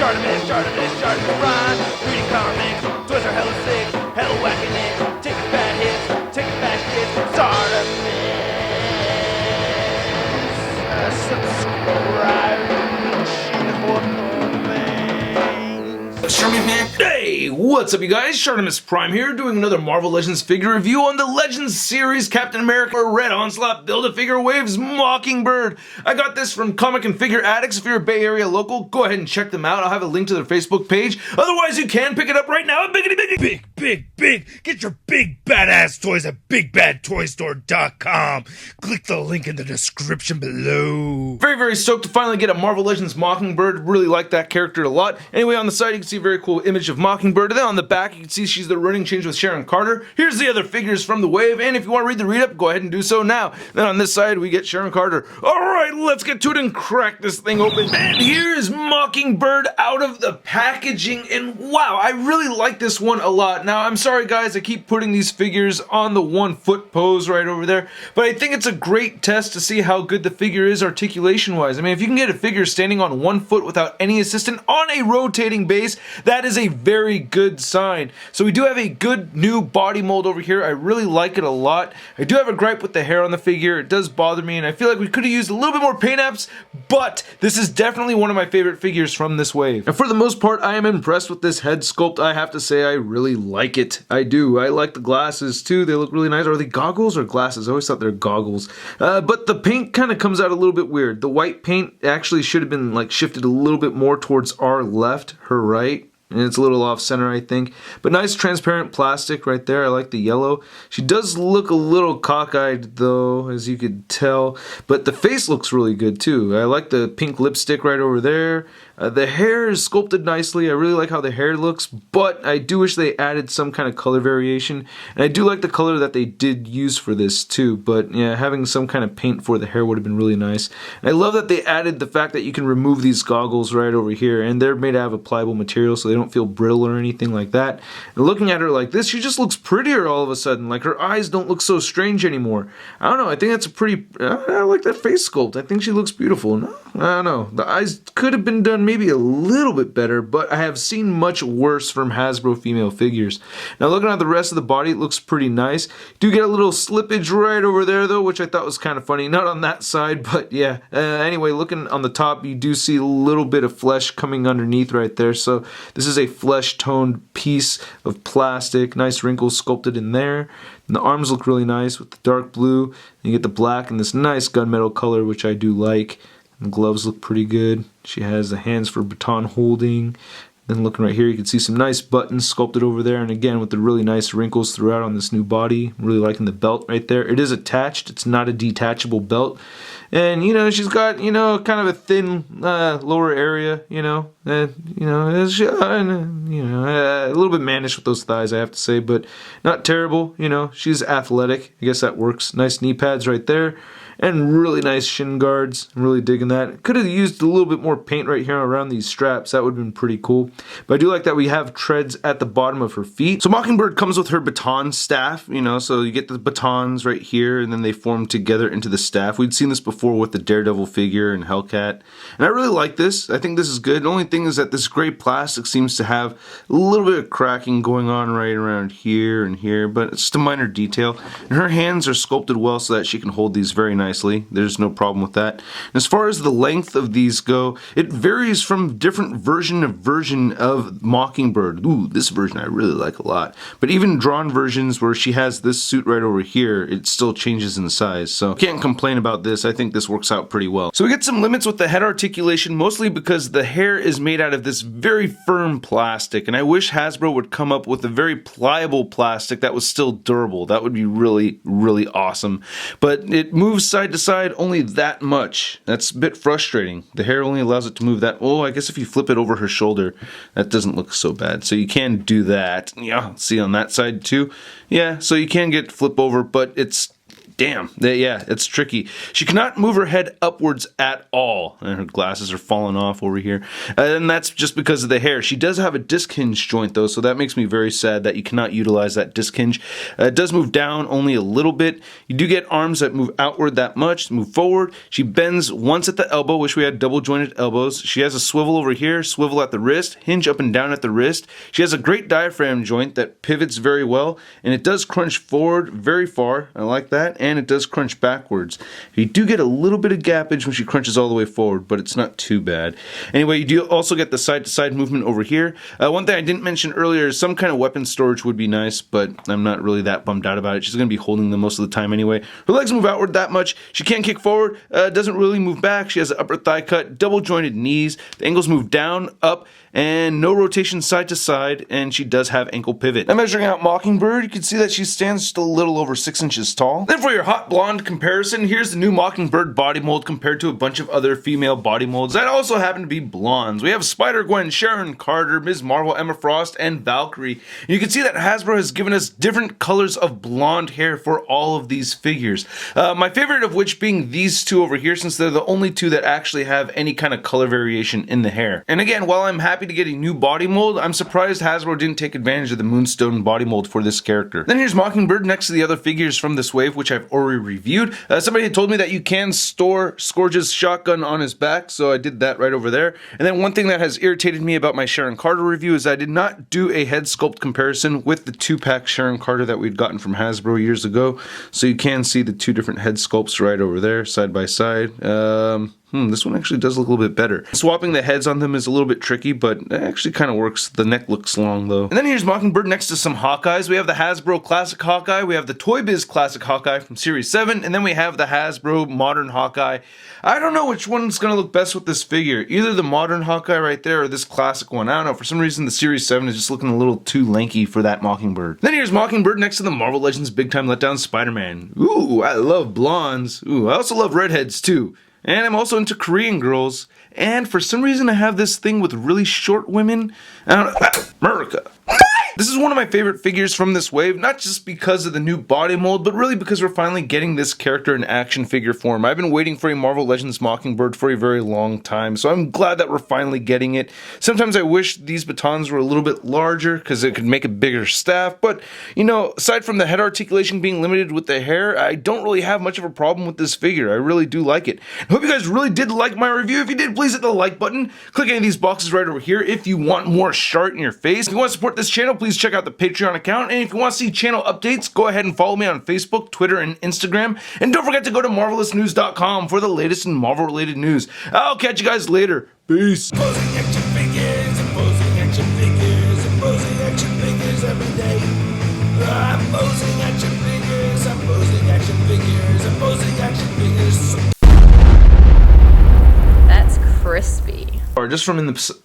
ShartimusPrime, reading comics, toys are hella sick, hella whacking it, taking bad hits, taking back hits, Subscribe. Hey, what's up you guys? ShartimusPrime here, doing another Marvel Legends figure review on the Legends series Captain America Red Onslaught Build-A-Figure Waves Mockingbird. I got this from Comic and Figure Addicts. If you're a Bay Area local, go ahead and check them out. I'll have a link to their Facebook page. Otherwise, you can pick it up right now at Big. Get your big badass toys at BigBadToyStore.com. Click the link in the description below. Very stoked to finally get a Marvel Legends Mockingbird. Really like that character a lot. Anyway, on the side, you can see a very cool image of Mockingbird. And then on the back, you can see she's the running change with Sharon Carter. Here's the other figures from the wave, and if you want to read the read-up, go ahead and do so now. Then on this side, we get Sharon Carter. Alright, let's get to it and crack this thing open. And here's Mockingbird out of the packaging, and wow, I really like this one a lot. Now, I'm sorry guys, I keep putting these figures on the 1 foot pose right over there, but I think it's a great test to see how good the figure is articulation-wise. I mean, if you can get a figure standing on 1 foot without any assistant on a rotating base, that is a very good sign. So we do have a good new body mold over here. I really like it a lot. I do have a gripe with the hair on the figure. It does bother me, and I feel like we could have used a little bit more paint apps, but this is definitely one of my favorite figures from this wave. And for the most part, I am impressed with this head sculpt. I have to say I really like it. I do. I like the glasses too. They look really nice. Are they goggles or glasses? I always thought they're goggles. But the paint kind of comes out a little bit weird. The white paint actually should have been like shifted a little bit more towards our left, her right. And it's a little off center, I think. But nice transparent plastic right there. I like the yellow. She does look a little cockeyed though, as you could tell. But the face looks really good too. I like the pink lipstick right over there. The hair is sculpted nicely. I really like how the hair looks, but I do wish they added some kind of color variation. And I do like the color that they did use for this too, but yeah, having some kind of paint for the hair would have been really nice. And I love that they added the fact that you can remove these goggles right over here, and they're made out of a pliable material so they don't feel brittle or anything like that. And looking at her like this, she just looks prettier all of a sudden. Like her eyes don't look so strange anymore. I don't know, I think that's a pretty, I like that face sculpt. I think she looks beautiful. No, I don't know. The eyes could have been done maybe a little bit better, but I have seen much worse from Hasbro female figures. Now looking at the rest of the body, it looks pretty nice. You do get a little slippage right over there though, which I thought was kind of funny. Not on that side, but yeah. Anyway, looking on the top, you do see a little bit of flesh coming underneath right there. So this is a flesh toned piece of plastic. Nice wrinkles sculpted in there. And the arms look really nice with the dark blue. You get the black and this nice gunmetal color, which I do like. The gloves look pretty good. She has the hands for baton holding. Then looking right here, you can see some nice buttons sculpted over there. And again, with the really nice wrinkles throughout on this new body. I'm really liking the belt right there. It is attached. It's not a detachable belt. And, you know, she's got, you know, kind of a thin lower area, you know. A little bit mannish with those thighs, I have to say. But not terrible, you know. She's athletic. I guess that works. Nice knee pads right there. And really nice shin guards. I'm really digging that. Could have used a little bit more paint right here around these straps. That would have been pretty cool. But I do like that we have treads at the bottom of her feet. So Mockingbird comes with her baton staff, you know, so you get the batons right here and then they form together into the staff. We'd seen this before with the Daredevil figure and Hellcat. And I really like this. I think this is good. The only thing is that this gray plastic seems to have a little bit of cracking going on right around here and here, but it's just a minor detail. And her hands are sculpted well so that she can hold these very nicely. There's no problem with that. And as far as the length of these go, it varies from different version of Mockingbird. Ooh, this version I really like a lot. But even drawn versions where she has this suit right over here, it still changes in size. So can't complain about this. I think this works out pretty well. So we get some limits with the head articulation, mostly because the hair is made out of this very firm plastic. And I wish Hasbro would come up with a very pliable plastic that was still durable. That would be really, really awesome. But it moves side to side only that much. That's a bit frustrating. The hair only allows it to move that. Oh, I guess if you flip it over her shoulder, that doesn't look so bad. So you can do that. Yeah, see on that side too. Yeah, so you can get flip over, but it's damn. Yeah, it's tricky. She cannot move her head upwards at all. And her glasses are falling off over here. And that's just because of the hair. She does have a disc hinge joint though, so that makes me very sad that you cannot utilize that disc hinge. It does move down only a little bit. You do get arms that move outward that much, move forward. She bends once at the elbow. Wish we had double jointed elbows. She has a swivel over here, swivel at the wrist, hinge up and down at the wrist. She has a great diaphragm joint that pivots very well, and it does crunch forward very far. I like that. And it does crunch backwards. You do get a little bit of gappage when she crunches all the way forward, but it's not too bad. Anyway, you do also get the side-to-side movement over here. One thing I didn't mention earlier is some kind of weapon storage would be nice, but I'm not really that bummed out about it. She's going to be holding them most of the time anyway. Her legs move outward that much. She can't kick forward, doesn't really move back. She has an upper thigh cut, double jointed knees. The ankles move down, up, and no rotation side to side, and she does have ankle pivot. Now measuring out Mockingbird, you can see that she stands just a little over 6 inches tall. Then for your hot blonde comparison, here's the new Mockingbird body mold compared to a bunch of other female body molds that also happen to be blondes. We have Spider-Gwen, Sharon Carter, Ms. Marvel, Emma Frost, and Valkyrie. And you can see that Hasbro has given us different colors of blonde hair for all of these figures. My favorite of which being these two over here, since they're the only two that actually have any kind of color variation in the hair. And again, while I'm happy to get a new body mold, I'm surprised Hasbro didn't take advantage of the Moonstone body mold for this character. Then here's Mockingbird next to the other figures from this wave, which I've already reviewed. Somebody had told me that you can store Scourge's shotgun on his back, so I did that right over there. And then one thing that has irritated me about my Sharon Carter review is I did not do a head sculpt comparison with the 2-pack Sharon Carter that we'd gotten from Hasbro years ago. So you can see the two different head sculpts right over there, side by side. This one actually does look a little bit better. Swapping the heads on them is a little bit tricky, but it actually kind of works. The neck looks long though. And then here's Mockingbird next to some Hawkeyes. We have the Hasbro Classic Hawkeye, we have the Toy Biz Classic Hawkeye from Series 7, and then we have the Hasbro Modern Hawkeye. I don't know which one's going to look best with this figure. Either the Modern Hawkeye right there or this classic one. I don't know, for some reason the Series 7 is just looking a little too lanky for that Mockingbird. Then here's Mockingbird next to the Marvel Legends Big Time Letdown Spider-Man. Ooh, I love blondes. Ooh, I also love redheads too. And I'm also into Korean girls. And for some reason I have this thing with really short women. I don't know. America. This is one of my favorite figures from this wave, not just because of the new body mold, but really because we're finally getting this character in action figure form. I've been waiting for a Marvel Legends Mockingbird for a very long time, so I'm glad that we're finally getting it. Sometimes I wish these batons were a little bit larger, because it could make a bigger staff, but, you know, aside from the head articulation being limited with the hair, I don't really have much of a problem with this figure. I really do like it. I hope you guys really did like my review. If you did, please hit the like button. Click any of these boxes right over here if you want more Shart in your face. If you want to support this channel, please check out the Patreon account, and if you want to see channel updates, go ahead and follow me on Facebook, Twitter, and Instagram, and don't forget to go to marvelousnews.com for the latest in Marvel related news. I'll catch you guys later. Peace. Posing action figures, imposing action figures, imposing action figures every day. I'm posing action figures, I'm posing action figures, imposing action figures. That's crispy. Or just from in the